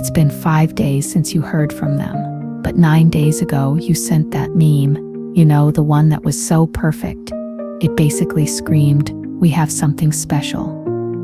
It's been 5 days since you heard from them, but 9 days ago you sent that meme, the one that was so perfect. It basically screamed, "We have something special."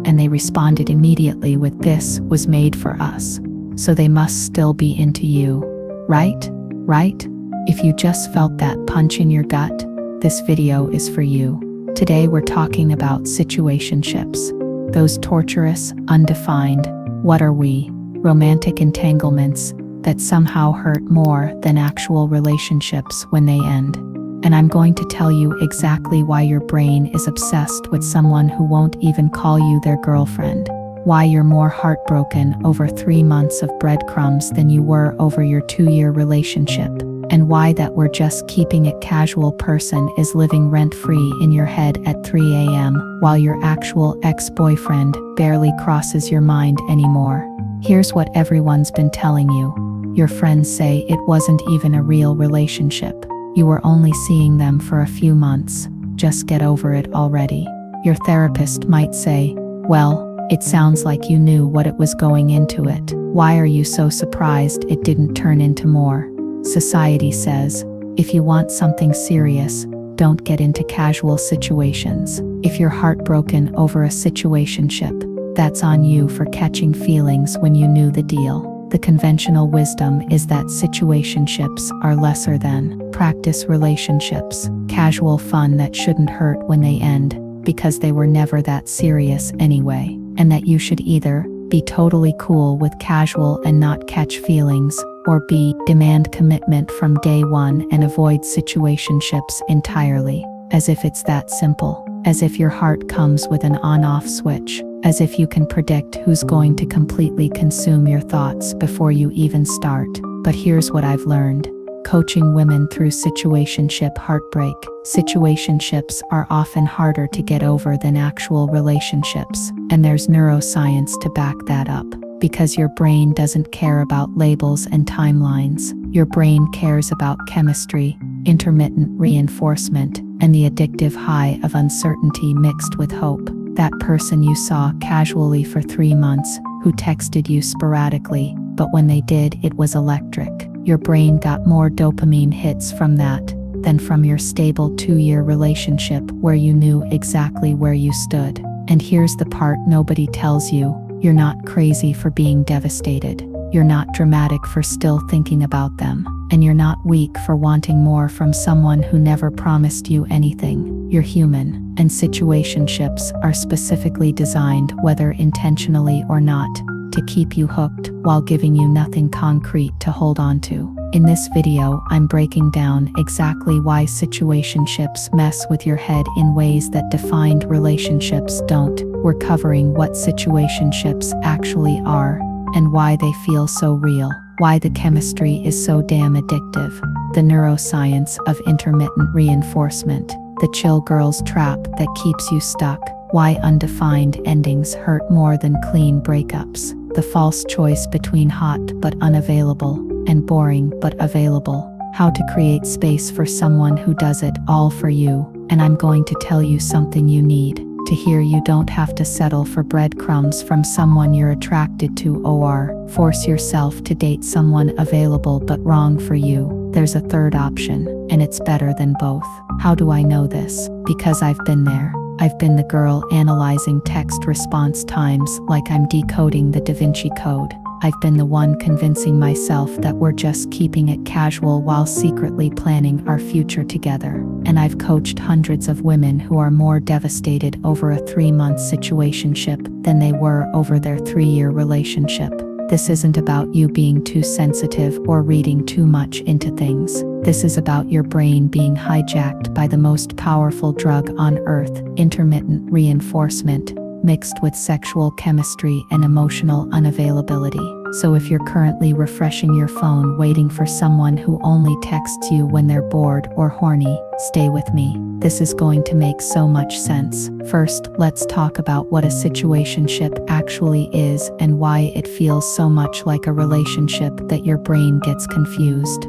And they responded immediately with, "This was made for us." So they must still be into you, right? Right? If you just felt that punch in your gut, this video is for you. Today we're talking about situationships. Those torturous, undefined, what are we, romantic entanglements that somehow hurt more than actual relationships when they end. And I'm going to tell you exactly why your brain is obsessed with someone who won't even call you their girlfriend. Why you're more heartbroken over 3 months of breadcrumbs than you were over your 2-year relationship. And why that "we're just keeping it casual" person is living rent-free in your head at 3 a.m. while your actual ex-boyfriend barely crosses your mind anymore. Here's what everyone's been telling you. Your friends say it wasn't even a real relationship. You were only seeing them for a few months. Just get over it already. Your therapist might say, "Well, it sounds like you knew what it was going into it. Why are you so surprised it didn't turn into more?" Society says, if you want something serious, don't get into casual situations. If you're heartbroken over a situationship, that's on you for catching feelings when you knew the deal. The conventional wisdom is that situationships are lesser than practice relationships, casual fun that shouldn't hurt when they end, because they were never that serious anyway, and that you should either be totally cool with casual and not catch feelings, or B, demand commitment from day one and avoid situationships entirely. As if it's that simple. As if your heart comes with an on-off switch. As if you can predict who's going to completely consume your thoughts before you even start. But here's what I've learned. Coaching women through situationship heartbreak. Situationships are often harder to get over than actual relationships, and there's neuroscience to back that up. Because your brain doesn't care about labels and timelines. Your brain cares about chemistry, intermittent reinforcement, and the addictive high of uncertainty mixed with hope. That person you saw casually for 3 months, who texted you sporadically, but when they did, it was electric. Your brain got more dopamine hits from that than from your stable 2-year relationship where you knew exactly where you stood. And here's the part nobody tells you. You're not crazy for being devastated. You're not dramatic for still thinking about them. And you're not weak for wanting more from someone who never promised you anything. You're human, and situationships are specifically designed, whether intentionally or not, to keep you hooked while giving you nothing concrete to hold on to. In this video, I'm breaking down exactly why situationships mess with your head in ways that defined relationships don't. We're covering what situationships actually are and why they feel so real, why the chemistry is so damn addictive, the neuroscience of intermittent reinforcement, the chill girl's trap that keeps you stuck, why undefined endings hurt more than clean breakups, the false choice between hot but unavailable and boring but available, how to create space for someone who does it all for you, and I'm going to tell you something you need to hear. You don't have to settle for breadcrumbs from someone you're attracted to or force yourself to date someone available but wrong for you. There's a third option, and it's better than both. How do I know this? Because I've been there. I've been the girl analyzing text response times like I'm decoding the Da Vinci Code. I've been the one convincing myself that we're just keeping it casual while secretly planning our future together. And I've coached hundreds of women who are more devastated over a 3-month situationship than they were over their 3-year relationship. This isn't about you being too sensitive or reading too much into things. This is about your brain being hijacked by the most powerful drug on earth, intermittent reinforcement, mixed with sexual chemistry and emotional unavailability. So if you're currently refreshing your phone waiting for someone who only texts you when they're bored or horny, stay with me. This is going to make so much sense. First, let's talk about what a situationship actually is and why it feels so much like a relationship that your brain gets confused.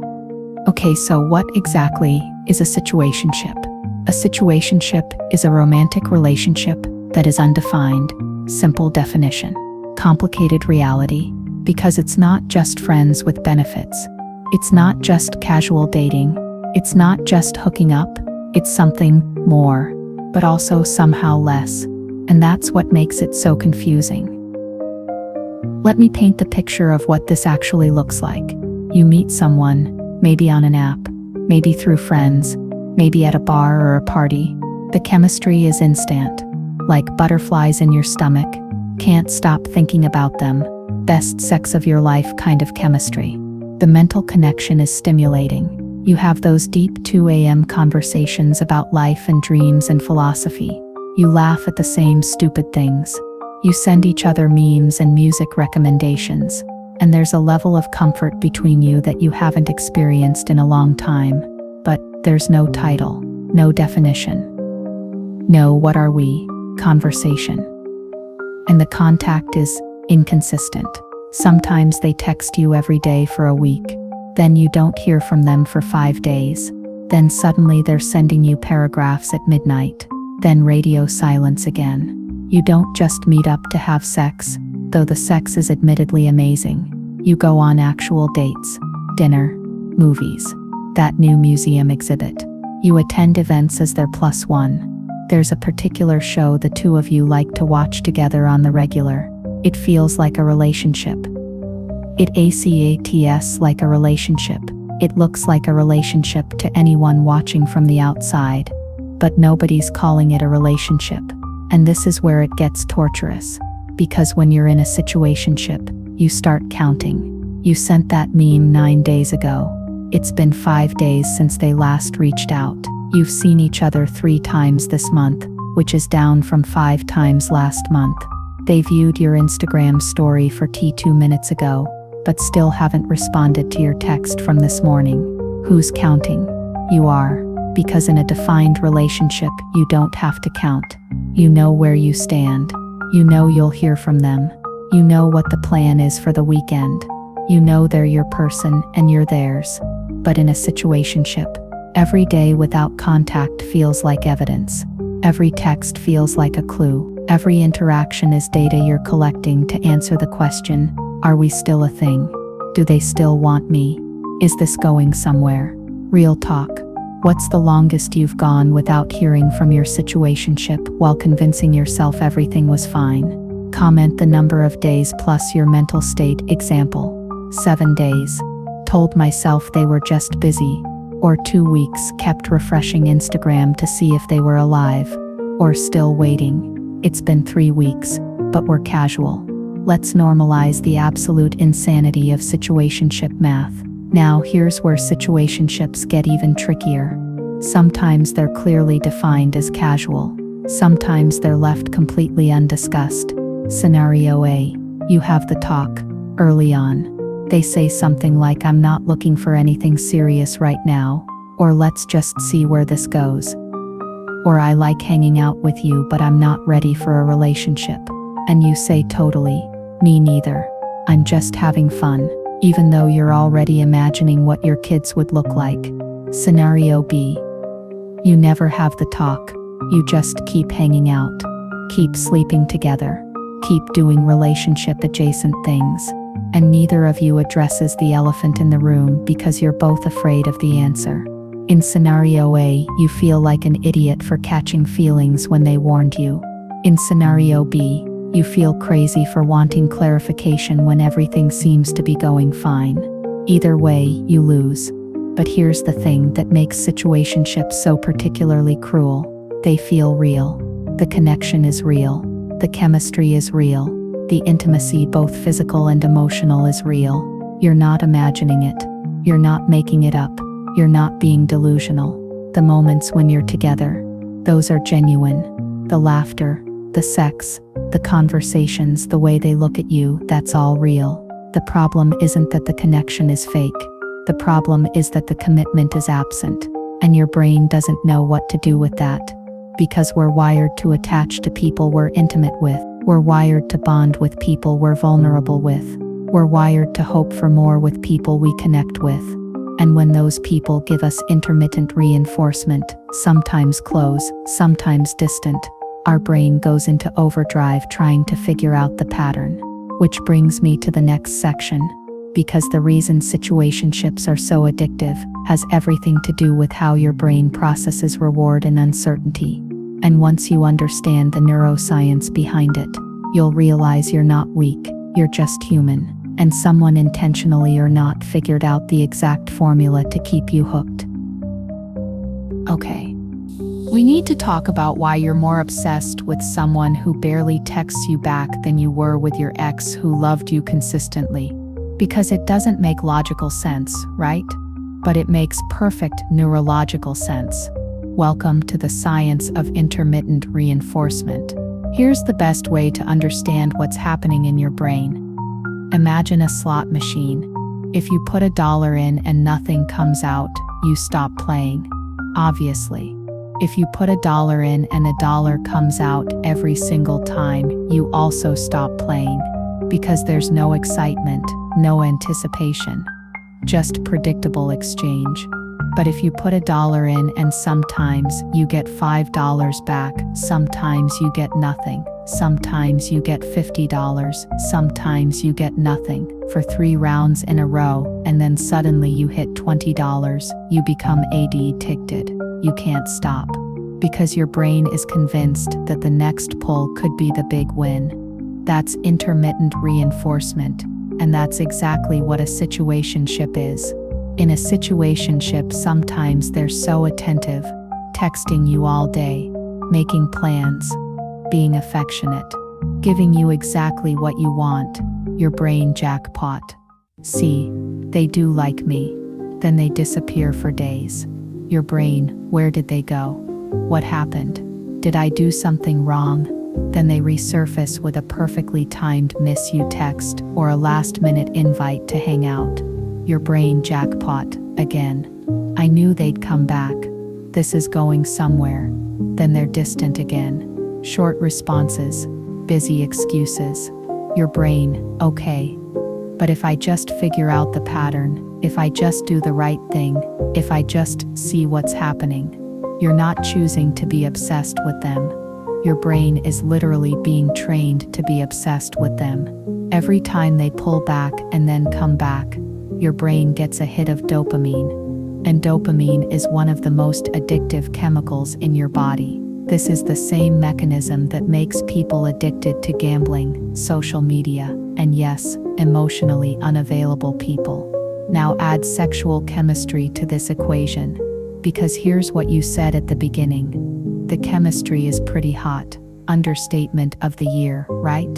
Okay, so what exactly is a situationship? A situationship is a romantic relationship that is undefined. Simple definition. Complicated reality. Because it's not just friends with benefits. It's not just casual dating. It's not just hooking up. It's something more, but also somehow less. And that's what makes it so confusing. Let me paint the picture of what this actually looks like. You meet someone, maybe on an app, maybe through friends, maybe at a bar or a party. The chemistry is instant, like butterflies in your stomach. Can't stop thinking about them. Best sex of your life kind of chemistry. The mental connection is stimulating. You have those deep 2 a.m. conversations about life and dreams and philosophy. You laugh at the same stupid things. You send each other memes and music recommendations. And there's a level of comfort between you that you haven't experienced in a long time. But there's no title, no definition. No what are we conversation. And the contact is inconsistent. Sometimes they text you every day for a week. Then you don't hear from them for 5 days. Then suddenly they're sending you paragraphs at midnight. Then radio silence again. You don't just meet up to have sex, though the sex is admittedly amazing. You go on actual dates, dinner, movies, that new museum exhibit. You attend events as their plus one. There's a particular show the two of you like to watch together on the regular. It feels like a relationship. It acts like a relationship. It looks like a relationship to anyone watching from the outside. But nobody's calling it a relationship. And this is where it gets torturous. Because when you're in a situationship, you start counting. You sent that meme 9 days ago. It's been 5 days since they last reached out. You've seen each other 3 times this month, which is down from 5 times last month. They viewed your Instagram story for 2 minutes ago, but still haven't responded to your text from this morning. Who's counting? You are. Because in a defined relationship, you don't have to count. You know where you stand. You know you'll hear from them. You know what the plan is for the weekend. You know they're your person and you're theirs. But in a situationship, every day without contact feels like evidence. Every text feels like a clue. Every interaction is data you're collecting to answer the question, are we still a thing? Do they still want me? Is this going somewhere? Real talk. What's the longest you've gone without hearing from your situationship while convincing yourself everything was fine? Comment the number of days plus your mental state. Example, 7 days. Told myself they were just busy. Or 2 weeks, kept refreshing Instagram to see if they were alive. Or still waiting. It's been 3 weeks, but we're casual. Let's normalize the absolute insanity of situationship math. Now here's where situationships get even trickier. Sometimes they're clearly defined as casual. Sometimes they're left completely undiscussed. Scenario A. You have the talk, early on. They say something like, I'm not looking for anything serious right now, or let's just see where this goes. Or I like hanging out with you but I'm not ready for a relationship. And you say totally, me neither. I'm just having fun. Even though you're already imagining what your kids would look like. Scenario B. You never have the talk. You just keep hanging out. Keep sleeping together. Keep doing relationship-adjacent things. And neither of you addresses the elephant in the room because you're both afraid of the answer. In scenario A, you feel like an idiot for catching feelings when they warned you. In scenario B, you feel crazy for wanting clarification when everything seems to be going fine. Either way, you lose. But here's the thing that makes situationships so particularly cruel. They feel real. The connection is real. The chemistry is real. The intimacy, both physical and emotional, is real. You're not imagining it. You're not making it up. You're not being delusional. The moments when you're together, those are genuine. The laughter, the sex, the conversations, the way they look at you, that's all real. The problem isn't that the connection is fake. The problem is that the commitment is absent, and your brain doesn't know what to do with that. Because we're wired to attach to people we're intimate with. We're wired to bond with people we're vulnerable with. We're wired to hope for more with people we connect with. And when those people give us intermittent reinforcement, sometimes close, sometimes distant, our brain goes into overdrive trying to figure out the pattern. Which brings me to the next section, because the reason situationships are so addictive has everything to do with how your brain processes reward and uncertainty. And once you understand the neuroscience behind it, you'll realize you're not weak, you're just human, and someone intentionally or not figured out the exact formula to keep you hooked. Okay. We need to talk about why you're more obsessed with someone who barely texts you back than you were with your ex who loved you consistently. Because it doesn't make logical sense, right? But it makes perfect neurological sense. Welcome to the science of intermittent reinforcement. Here's the best way to understand what's happening in your brain. Imagine a slot machine. If you put $1 in and nothing comes out, you stop playing. Obviously. If you put $1 in and $1 comes out every single time, you also stop playing. Because there's no excitement, no anticipation, just predictable exchange. But if you put $1 in and sometimes you get $5 back, sometimes you get nothing, sometimes you get $50, sometimes you get nothing, for 3 rounds in a row, and then suddenly you hit $20, you become addicted. You can't stop. Because your brain is convinced that the next pull could be the big win. That's intermittent reinforcement, and that's exactly what a situationship is. In a situationship, sometimes they're so attentive, texting you all day, making plans, being affectionate, giving you exactly what you want, your brain jackpot. See, they do like me. Then they disappear for days. Your brain, where did they go? What happened? Did I do something wrong? Then they resurface with a perfectly timed miss you text or a last-minute invite to hang out. Your brain jackpot, again. I knew they'd come back. This is going somewhere. Then they're distant again. Short responses, busy excuses. Your brain, okay. But if I just figure out the pattern, if I just do the right thing, if I just see what's happening, you're not choosing to be obsessed with them. Your brain is literally being trained to be obsessed with them. Every time they pull back and then come back, your brain gets a hit of dopamine. And dopamine is one of the most addictive chemicals in your body. This is the same mechanism that makes people addicted to gambling, social media, and yes, emotionally unavailable people. Now add sexual chemistry to this equation. Because here's what you said at the beginning. The chemistry is pretty hot. Understatement of the year, right?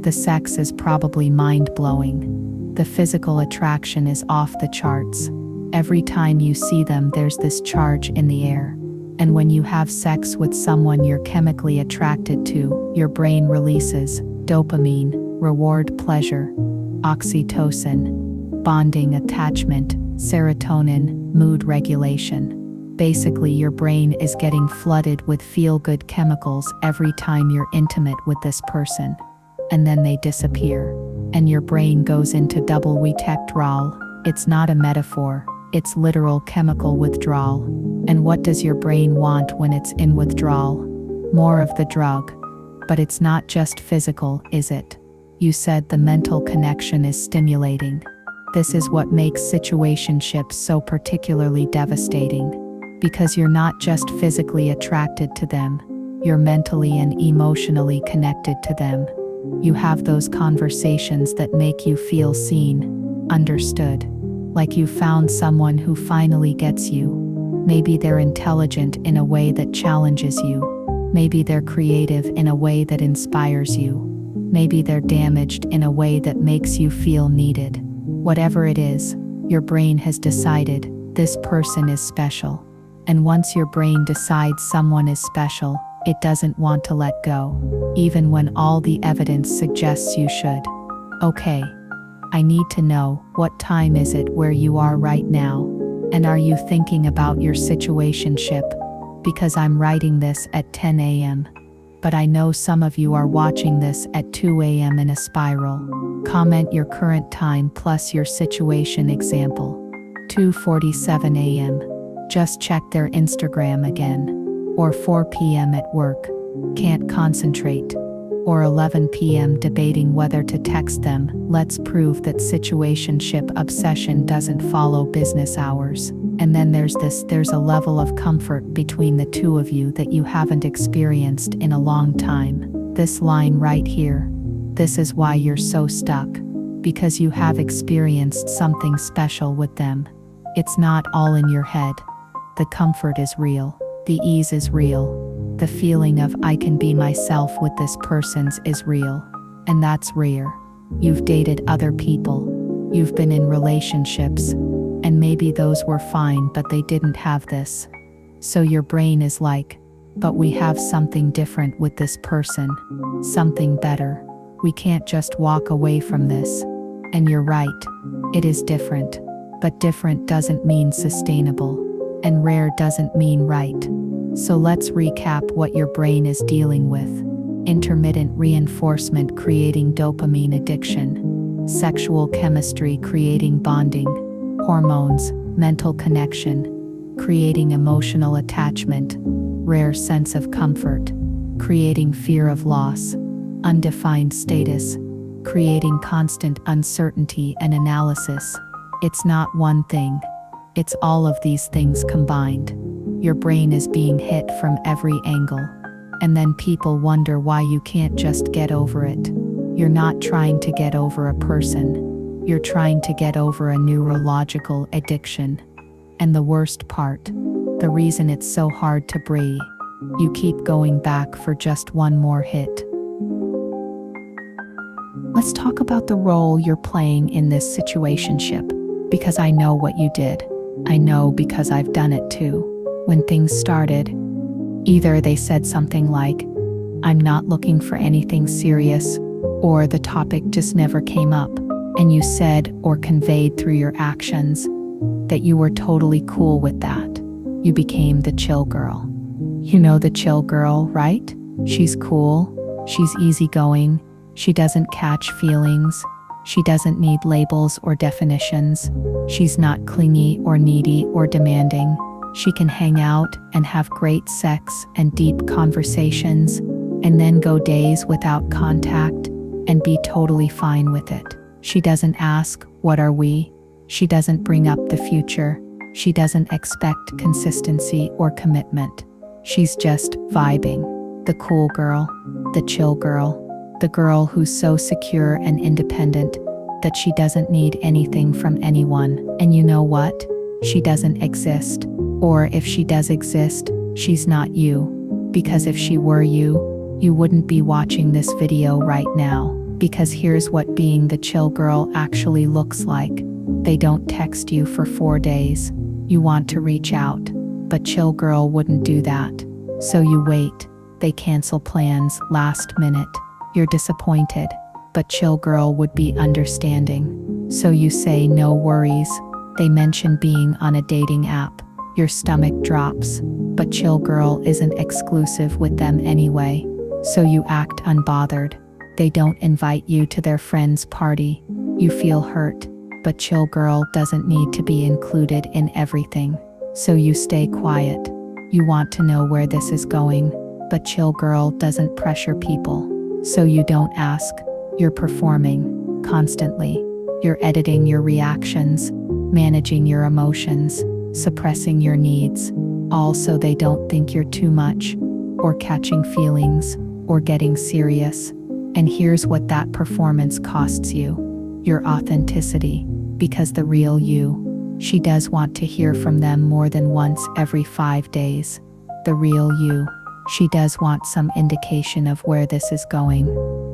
The sex is probably mind-blowing. The physical attraction is off the charts. Every time you see them, there's this charge in the air. And when you have sex with someone you're chemically attracted to, your brain releases dopamine, reward pleasure, oxytocin, bonding attachment, serotonin, mood regulation. Basically, your brain is getting flooded with feel-good chemicals every time you're intimate with this person. And then they disappear. And your brain goes into double withdrawal. It's not a metaphor, it's literal chemical withdrawal. And what does your brain want when it's in withdrawal? More of the drug. But it's not just physical, is it? You said the mental connection is stimulating. This is what makes situationships so particularly devastating. Because you're not just physically attracted to them, you're mentally and emotionally connected to them. You have those conversations that make you feel seen, understood. Like you found someone who finally gets you. Maybe they're intelligent in a way that challenges you. Maybe they're creative in a way that inspires you. Maybe they're damaged in a way that makes you feel needed. Whatever it is, your brain has decided this person is special. And once your brain decides someone is special, it doesn't want to let go, even when all the evidence suggests you should. Okay, I need to know, what time is it where you are right now? And are you thinking about your situationship? Because I'm writing this at 10 a.m. But I know some of you are watching this at 2 a.m. in a spiral. Comment your current time plus your situation example. 2:47 a.m. Just check their Instagram again. Or 4 p.m. at work. Can't concentrate. or 11 p.m. debating whether to text them. Let's prove that situationship obsession doesn't follow business hours. And then there's a level of comfort between the two of you that you haven't experienced in a long time. This line right here. This is why you're so stuck. Because you have experienced something special with them. It's not all in your head. The comfort is real. The ease is real. The feeling of I can be myself with this person's is real. And that's rare. You've dated other people. You've been in relationships. And maybe those were fine, but they didn't have this. So your brain is like, but we have something different with this person. Something better. We can't just walk away from this. And you're right. It is different. But different doesn't mean sustainable. And rare doesn't mean right. So let's recap what your brain is dealing with. Intermittent reinforcement creating dopamine addiction. Sexual chemistry creating bonding. Hormones, mental connection. Creating emotional attachment. Rare sense of comfort. Creating fear of loss. Undefined status. Creating constant uncertainty and analysis. It's not one thing. It's all of these things combined. Your brain is being hit from every angle. And then people wonder why you can't just get over it. You're not trying to get over a person. You're trying to get over a neurological addiction. And the worst part, the reason it's so hard to breathe, you keep going back for just one more hit. Let's talk about the role you're playing in this situationship, because I know what you did. I know because I've done it too. When things started, either they said something like, I'm not looking for anything serious, or the topic just never came up, and you said or conveyed through your actions that you were totally cool with that. You became the chill girl. You know the chill girl, right? She's cool, she's easygoing, she doesn't catch feelings, she doesn't need labels or definitions, she's not clingy or needy or demanding. She can hang out and have great sex and deep conversations, and then go days without contact and be totally fine with it. She doesn't ask, what are we? She doesn't bring up the future. She doesn't expect consistency or commitment. She's just vibing. The cool girl, the chill girl, the girl who's so secure and independent that she doesn't need anything from anyone. And you know what? She doesn't exist. Or if she does exist, she's not you. Because if she were you, you wouldn't be watching this video right now. Because here's what being the chill girl actually looks like. They don't text you for 4 days. You want to reach out, but chill girl wouldn't do that. So you wait. They cancel plans last minute. You're disappointed, but chill girl would be understanding. So you say no worries. They mention being on a dating app. Your stomach drops, but chill girl isn't exclusive with them anyway. So you act unbothered. They don't invite you to their friend's party. You feel hurt, but chill girl doesn't need to be included in everything. So you stay quiet. You want to know where this is going, but chill girl doesn't pressure people. So you don't ask. You're performing constantly. You're editing your reactions, managing your emotions, suppressing your needs, all so they don't think you're too much, or catching feelings, or getting serious. And here's what that performance costs you: your authenticity, because the real you, she does want to hear from them more than once every 5 days. The real you, she does want some indication of where this is going.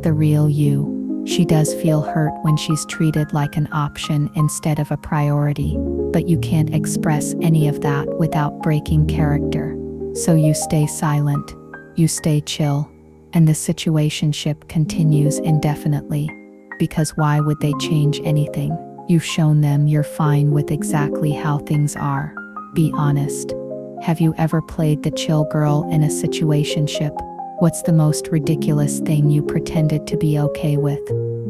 The real you, she does feel hurt when she's treated like an option instead of a priority, but you can't express any of that without breaking character. So you stay silent, you stay chill, and the situationship continues indefinitely. Because why would they change anything? You've shown them you're fine with exactly how things are. Be honest. Have you ever played the chill girl in a situationship? What's the most ridiculous thing you pretended to be okay with?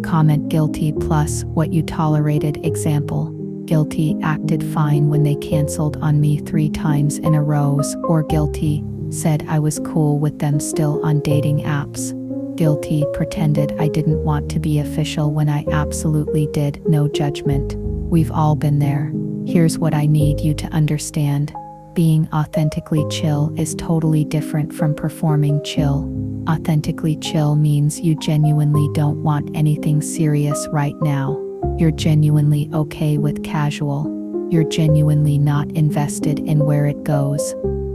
Comment guilty plus what you tolerated. Example: guilty, acted fine when they canceled on me 3 times in a row. Or guilty, said I was cool with them still on dating apps. guilty, pretended I didn't want to be official when I absolutely did. No judgment. We've all been there. Here's what I need you to understand. Being authentically chill is totally different from performing chill. Authentically chill means you genuinely don't want anything serious right now. You're genuinely okay with casual. You're genuinely not invested in where it goes.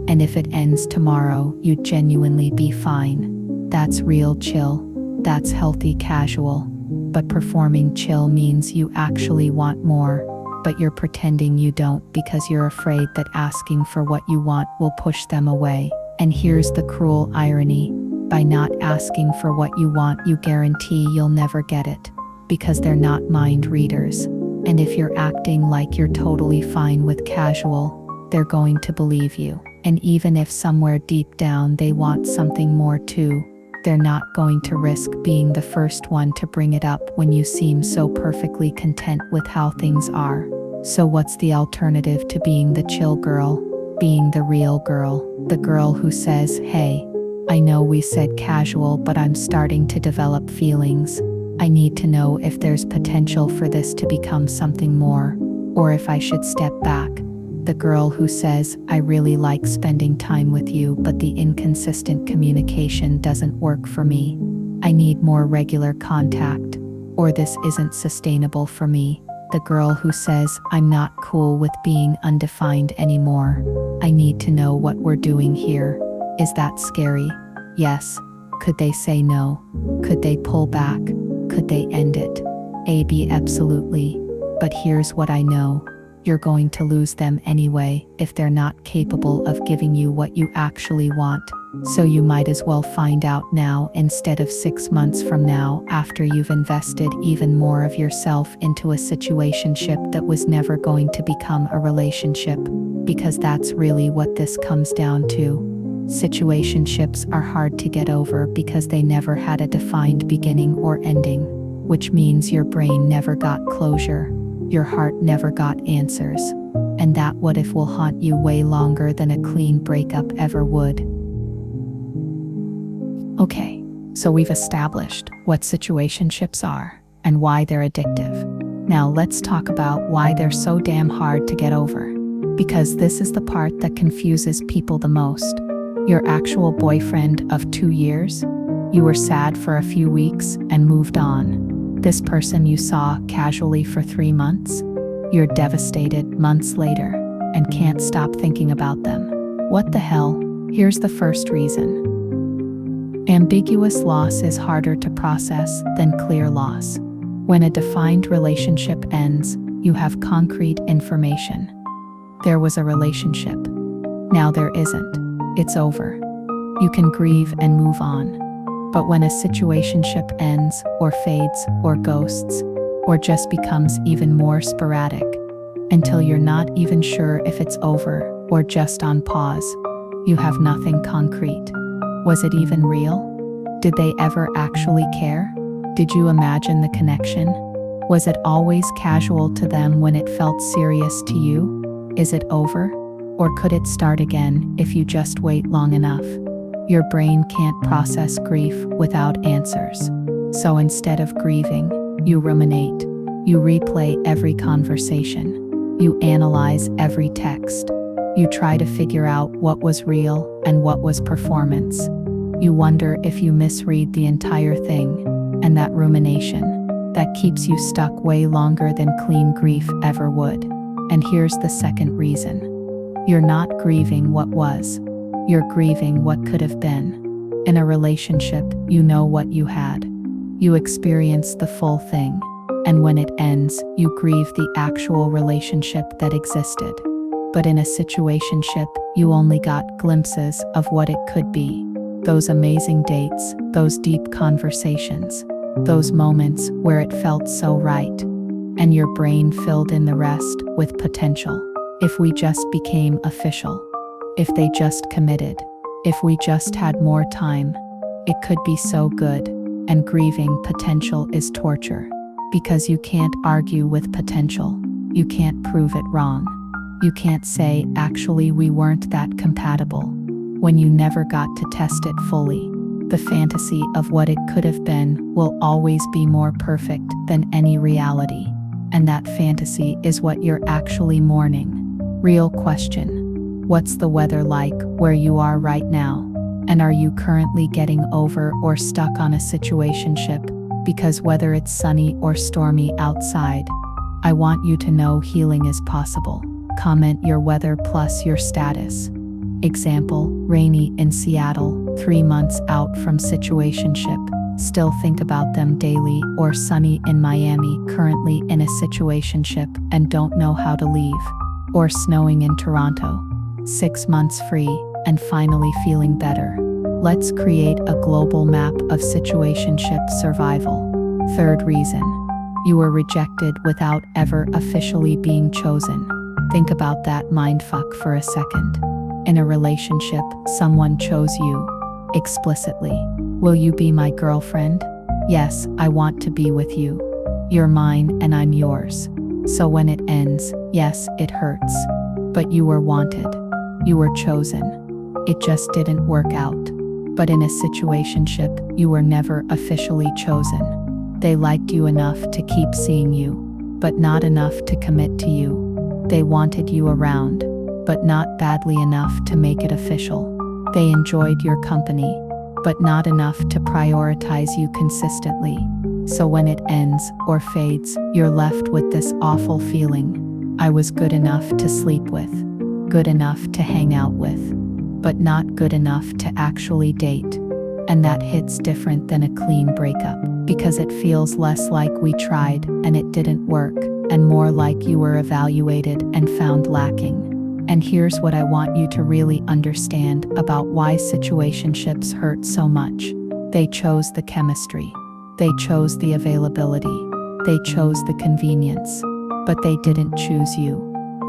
And if it ends tomorrow, you'd genuinely be fine. That's real chill. That's healthy casual. But performing chill means you actually want more, but you're pretending you don't because you're afraid that asking for what you want will push them away. And here's the cruel irony. By not asking for what you want, you guarantee you'll never get it, because they're not mind readers. And if you're acting like you're totally fine with casual, they're going to believe you. And even if somewhere deep down they want something more too, they're not going to risk being the first one to bring it up when you seem so perfectly content with how things are. So what's the alternative to being the chill girl? Being the real girl. The girl who says, hey, I know we said casual, but I'm starting to develop feelings. I need to know if there's potential for this to become something more, or if I should step back. The girl who says, I really like spending time with you, but the inconsistent communication doesn't work for me. I need more regular contact, or this isn't sustainable for me. The girl who says, I'm not cool with being undefined anymore. I need to know what we're doing here. Is that scary? Yes. Could they say no? Could they pull back? Could they end it? A-B, absolutely. But here's what I know. You're going to lose them anyway if they're not capable of giving you what you actually want. So you might as well find out now instead of 6 months from now, after you've invested even more of yourself into a situationship that was never going to become a relationship. Because that's really what this comes down to. Situationships are hard to get over because they never had a defined beginning or ending, which means your brain never got closure. Your heart never got answers, and that what if will haunt you way longer than a clean breakup ever would. Okay, so we've established what situationships are and why they're addictive. Now let's talk about why they're so damn hard to get over, because this is the part that confuses people the most. Your actual boyfriend of 2 years, you were sad for a few weeks and moved on. This person you saw casually for 3 months, you're devastated months later and can't stop thinking about them. What the hell? Here's the first reason. Ambiguous loss is harder to process than clear loss. When a defined relationship ends, you have concrete information. There was a relationship. Now there isn't. It's over. You can grieve and move on. But when a situationship ends, or fades, or ghosts, or just becomes even more sporadic, until you're not even sure if it's over or just on pause, you have nothing concrete. Was it even real? Did they ever actually care? Did you imagine the connection? Was it always casual to them when it felt serious to you? Is it over? Or could it start again if you just wait long enough? Your brain can't process grief without answers. So instead of grieving, you ruminate. You replay every conversation. You analyze every text. You try to figure out what was real and what was performance. You wonder if you misread the entire thing, and that rumination, that keeps you stuck way longer than clean grief ever would. And here's the second reason. You're not grieving what was. You're grieving what could have been. In a relationship, you know what you had. You experience the full thing. And when it ends, you grieve the actual relationship that existed. But in a situationship, you only got glimpses of what it could be. Those amazing dates, those deep conversations, those moments where it felt so right. And your brain filled in the rest with potential. If we just became official. If they just committed, if we just had more time, it could be so good. And grieving potential is torture, because you can't argue with potential. You can't prove it wrong. You can't say, actually, we weren't that compatible, when you never got to test it fully. The fantasy of what it could have been will always be more perfect than any reality. And that fantasy is what you're actually mourning. Real question. What's the weather like where you are right now? And are you currently getting over or stuck on a situationship? Because whether it's sunny or stormy outside, I want you to know healing is possible. Comment your weather plus your status. Example, rainy in Seattle, 3 months out from situationship, still think about them daily. Or sunny in Miami, currently in a situationship and don't know how to leave. Or snowing in Toronto, 6 months free and finally feeling better. Let's create a global map of situationship survival. Third reason, you were rejected without ever officially being chosen. Think about that mindfuck for a second. In a relationship, someone chose you explicitly. Will you be my girlfriend? Yes, I want to be with you. You're mine and I'm yours. So when it ends, yes, it hurts. But you were wanted. You were chosen. It just didn't work out. But in a situationship, you were never officially chosen. They liked you enough to keep seeing you, but not enough to commit to you. They wanted you around, but not badly enough to make it official. They enjoyed your company, but not enough to prioritize you consistently. So when it ends or fades, you're left with this awful feeling. I was good enough to sleep with, good enough to hang out with, but not good enough to actually date. And that hits different than a clean breakup, because it feels less like we tried and it didn't work, and more like you were evaluated and found lacking. And here's what I want you to really understand about why situationships hurt so much. They chose the chemistry. They chose the availability. They chose the convenience. But they didn't choose you.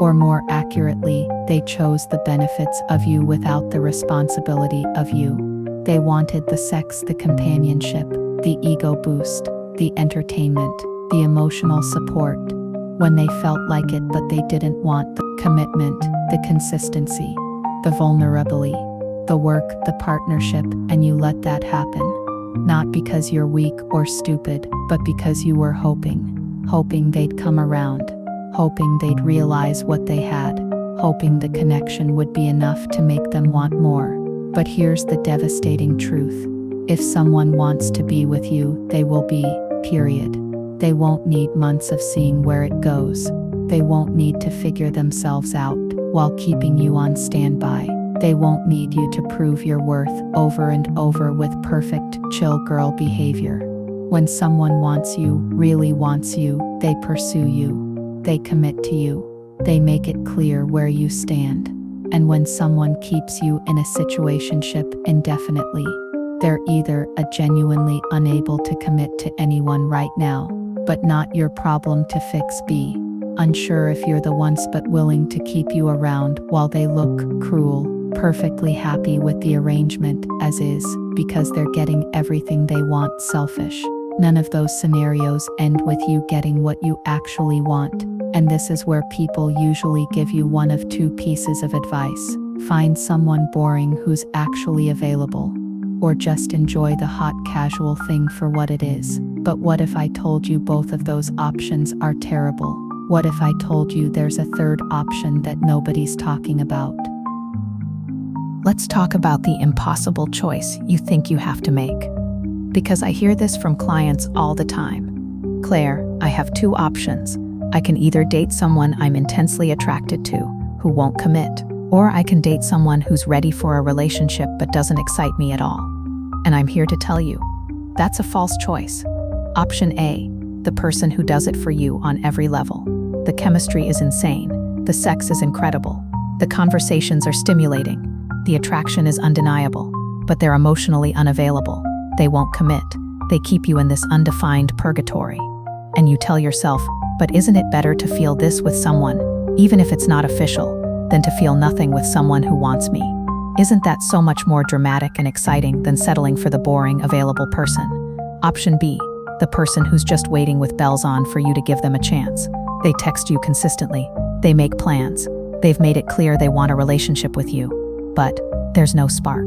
Or more accurately, they chose the benefits of you without the responsibility of you. They wanted the sex, the companionship, the ego boost, the entertainment, the emotional support, when they felt like it, but they didn't want the commitment, the consistency, the vulnerability, the work, the partnership, and you let that happen. Not because you're weak or stupid, but because you were hoping they'd come around, hoping they'd realize what they had, hoping the connection would be enough to make them want more. But here's the devastating truth. If someone wants to be with you, they will be, period. They won't need months of seeing where it goes. They won't need to figure themselves out while keeping you on standby. They won't need you to prove your worth over and over with perfect, chill girl behavior. When someone wants you, really wants you, they pursue you. They commit to you. They make it clear where you stand. And when someone keeps you in a situationship indefinitely, they're either a genuinely unable to commit to anyone right now, but not your problem to fix, B, unsure if you're the once but willing to keep you around while they look cruel, perfectly happy with the arrangement as is, because they're getting everything they want, selfish. None of those scenarios end with you getting what you actually want, and this is where people usually give you one of two pieces of advice. Find someone boring who's actually available, or just enjoy the hot casual thing for what it is. But what if I told you both of those options are terrible? What if I told you there's a third option that nobody's talking about? Let's talk about the impossible choice you think you have to make. Because I hear this from clients all the time. Claire, I have two options. I can either date someone I'm intensely attracted to, who won't commit, or I can date someone who's ready for a relationship but doesn't excite me at all. And I'm here to tell you, that's a false choice. Option A, the person who does it for you on every level. The chemistry is insane. The sex is incredible. The conversations are stimulating. The attraction is undeniable, but they're emotionally unavailable. They won't commit. They keep you in this undefined purgatory. And you tell yourself, but isn't it better to feel this with someone, even if it's not official, than to feel nothing with someone who wants me? Isn't that so much more dramatic and exciting than settling for the boring, available person? Option B, the person who's just waiting with bells on for you to give them a chance. They text you consistently. They make plans. They've made it clear they want a relationship with you. But there's no spark.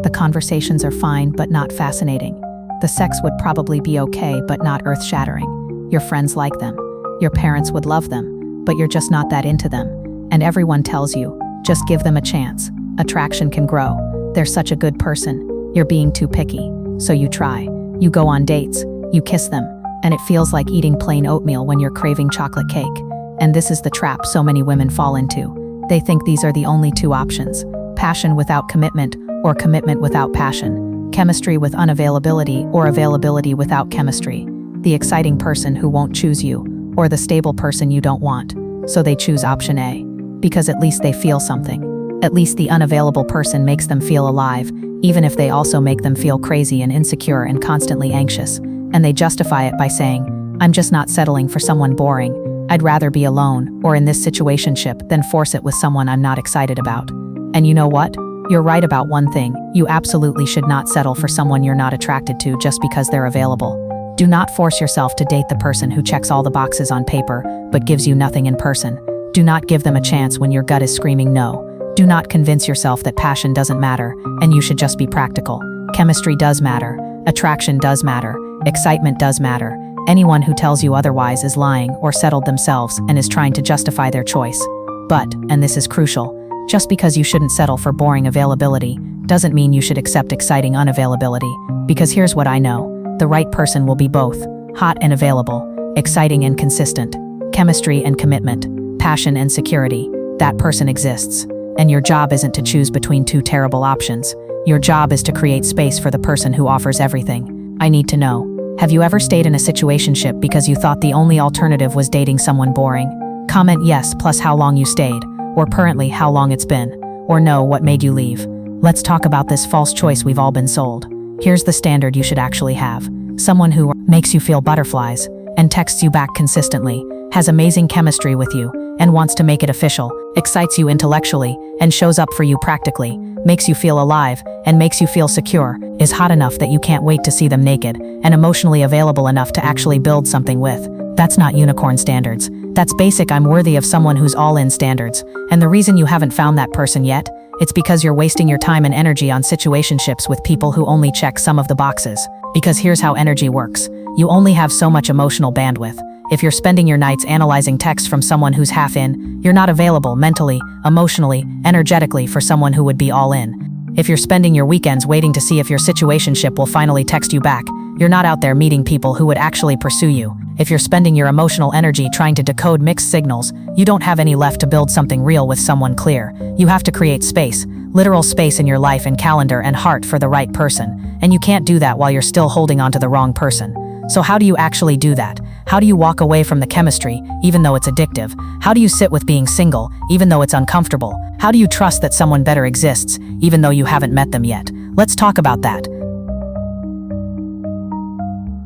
The conversations are fine but not fascinating. The sex would probably be okay but not earth-shattering. Your friends like them. Your parents would love them, but you're just not that into them. And everyone tells you, just give them a chance. Attraction can grow. They're such a good person. You're being too picky. So you try. You go on dates. You kiss them. And it feels like eating plain oatmeal when you're craving chocolate cake. And this is the trap so many women fall into. They think these are the only two options: passion without commitment, or commitment without passion; chemistry with unavailability, or availability without chemistry; the exciting person who won't choose you, or the stable person you don't want. So they choose option A, because at least they feel something. At least the unavailable person makes them feel alive, even if they also make them feel crazy and insecure and constantly anxious. And they justify it by saying, "I'm just not settling for someone boring. I'd rather be alone, or in this situationship, than force it with someone I'm not excited about." And you know what? You're right about one thing: you absolutely should not settle for someone you're not attracted to just because they're available. Do not force yourself to date the person who checks all the boxes on paper, but gives you nothing in person. Do not give them a chance when your gut is screaming no. Do not convince yourself that passion doesn't matter, and you should just be practical. Chemistry does matter. Attraction does matter. Excitement does matter. Anyone who tells you otherwise is lying or settled themselves and is trying to justify their choice. But, and this is crucial, just because you shouldn't settle for boring availability doesn't mean you should accept exciting unavailability. Because here's what I know: the right person will be both: hot and available, exciting and consistent, chemistry and commitment, passion and security. That person exists. And your job isn't to choose between two terrible options. Your job is to create space for the person who offers everything. I need to know: have you ever stayed in a situationship because you thought the only alternative was dating someone boring? Comment yes plus how long you stayed, or currently how long it's been, or no, what made you leave. Let's talk about this false choice we've all been sold. Here's the standard you should actually have: someone who makes you feel butterflies, and texts you back consistently, has amazing chemistry with you, and wants to make it official, excites you intellectually, and shows up for you practically, makes you feel alive, and makes you feel secure, is hot enough that you can't wait to see them naked, and emotionally available enough to actually build something with. That's not unicorn standards. That's basic "I'm worthy of someone who's all in" standards. And the reason you haven't found that person yet, it's because you're wasting your time and energy on situationships with people who only check some of the boxes. Because here's how energy works: you only have so much emotional bandwidth. If you're spending your nights analyzing texts from someone who's half in, you're not available mentally, emotionally, energetically for someone who would be all in. If you're spending your weekends waiting to see if your situationship will finally text you back, you're not out there meeting people who would actually pursue you. If you're spending your emotional energy trying to decode mixed signals, you don't have any left to build something real with someone clear. You have to create space, literal space in your life and calendar and heart for the right person. And you can't do that while you're still holding on to the wrong person. So how do you actually do that? How do you walk away from the chemistry, even though it's addictive? How do you sit with being single, even though it's uncomfortable? How do you trust that someone better exists, even though you haven't met them yet? Let's talk about that.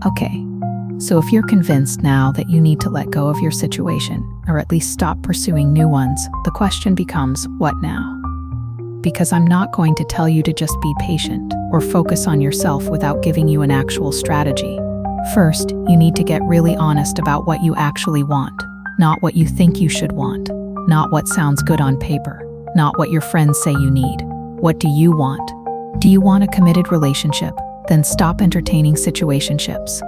Okay, so if you're convinced now that you need to let go of your situation, or at least stop pursuing new ones, the question becomes, what now? Because I'm not going to tell you to just be patient or focus on yourself without giving you an actual strategy. First, you need to get really honest about what you actually want, not what you think you should want, not what sounds good on paper, not what your friends say you need. What do you want? Do you want a committed relationship? Then stop entertaining situationships.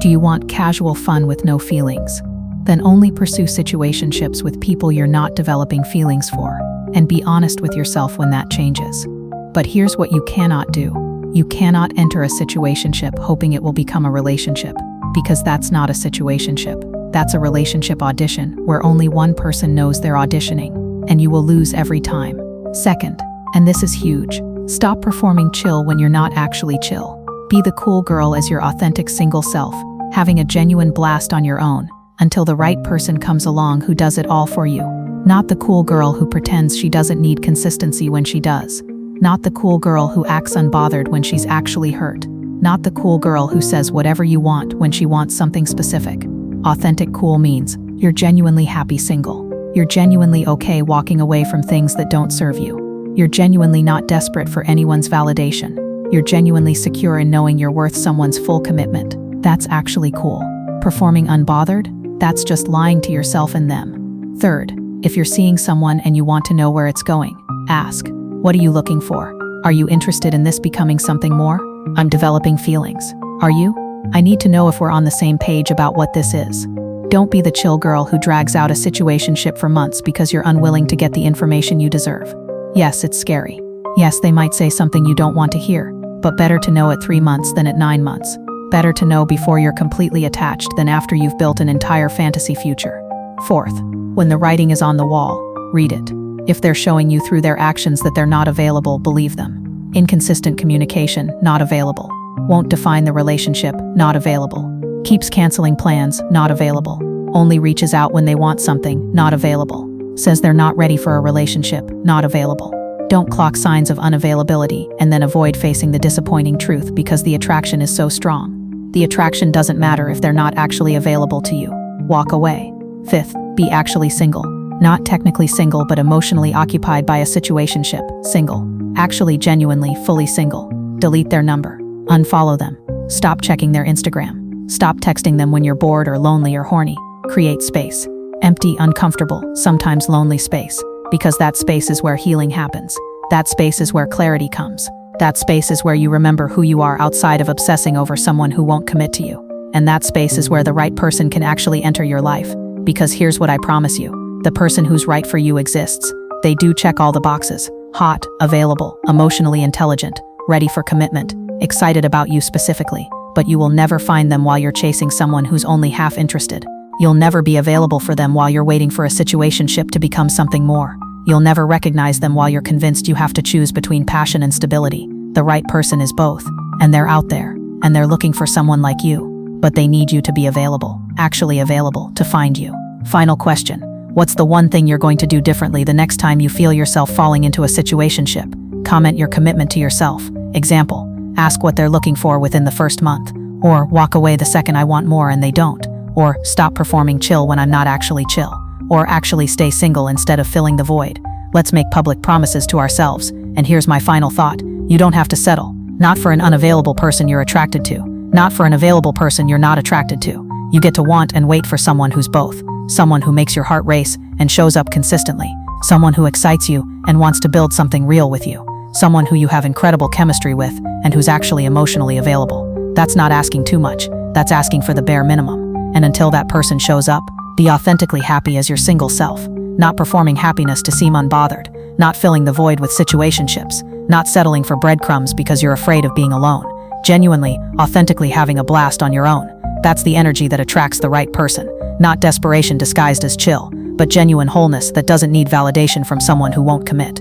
Do you want casual fun with no feelings? Then only pursue situationships with people you're not developing feelings for, and be honest with yourself when that changes. But here's what you cannot do. You cannot enter a situationship hoping it will become a relationship, because that's not a situationship. That's a relationship audition where only one person knows they're auditioning, and you will lose every time. Second, and this is huge, stop performing chill when you're not actually chill. Be the cool girl as your authentic single self, having a genuine blast on your own, until the right person comes along who does it all for you. Not the cool girl who pretends she doesn't need consistency when she does. Not the cool girl who acts unbothered when she's actually hurt. Not the cool girl who says whatever you want when she wants something specific. Authentic cool means you're genuinely happy single. You're genuinely okay walking away from things that don't serve you. You're genuinely not desperate for anyone's validation. You're genuinely secure in knowing you're worth someone's full commitment. That's actually cool. Performing unbothered? That's just lying to yourself and them. Third, if you're seeing someone and you want to know where it's going, ask, what are you looking for? Are you interested in this becoming something more? I'm developing feelings. Are you? I need to know if we're on the same page about what this is. Don't be the chill girl who drags out a situationship for months because you're unwilling to get the information you deserve. Yes, it's scary. Yes, they might say something you don't want to hear, but better to know at 3 months than at 9 months. Better to know before you're completely attached than after you've built an entire fantasy future. Fourth, when the writing is on the wall, read it. If they're showing you through their actions that they're not available, believe them. Inconsistent communication, not available. Won't define the relationship, not available. Keeps canceling plans, not available. Only reaches out when they want something, not available. Says they're not ready for a relationship, not available. Don't clock signs of unavailability and then avoid facing the disappointing truth because the attraction is so strong. The attraction doesn't matter if they're not actually available to you. Walk away. Fifth, be actually single. Not technically single but emotionally occupied by a situationship, single. Actually genuinely, fully single. Delete their number. Unfollow them. Stop checking their Instagram. Stop texting them when you're bored or lonely or horny. Create space. Empty, uncomfortable, sometimes lonely space. Because that space is where healing happens. That space is where clarity comes. That space is where you remember who you are outside of obsessing over someone who won't commit to you. And that space is where the right person can actually enter your life. Because here's what I promise you. The person who's right for you exists. They do check all the boxes. Hot, available, emotionally intelligent, ready for commitment, excited about you specifically. But you will never find them while you're chasing someone who's only half interested. You'll never be available for them while you're waiting for a situationship to become something more. You'll never recognize them while you're convinced you have to choose between passion and stability. The right person is both. And they're out there. And they're looking for someone like you. But they need you to be available, actually available, to find you. Final question. What's the one thing you're going to do differently the next time you feel yourself falling into a situationship? Comment your commitment to yourself. Example, ask what they're looking for within the first month. Or walk away the second I want more and they don't. Or stop performing chill when I'm not actually chill. Or actually stay single instead of filling the void. Let's make public promises to ourselves. And here's my final thought. You don't have to settle. Not for an unavailable person you're attracted to. Not for an available person you're not attracted to. You get to want and wait for someone who's both. Someone who makes your heart race and shows up consistently. Someone who excites you and wants to build something real with you. Someone who you have incredible chemistry with and who's actually emotionally available. That's not asking too much. That's asking for the bare minimum. And until that person shows up, be authentically happy as your single self. Not performing happiness to seem unbothered. Not filling the void with situationships. Not settling for breadcrumbs because you're afraid of being alone. Genuinely, authentically having a blast on your own. That's the energy that attracts the right person. Not desperation disguised as chill, but genuine wholeness that doesn't need validation from someone who won't commit.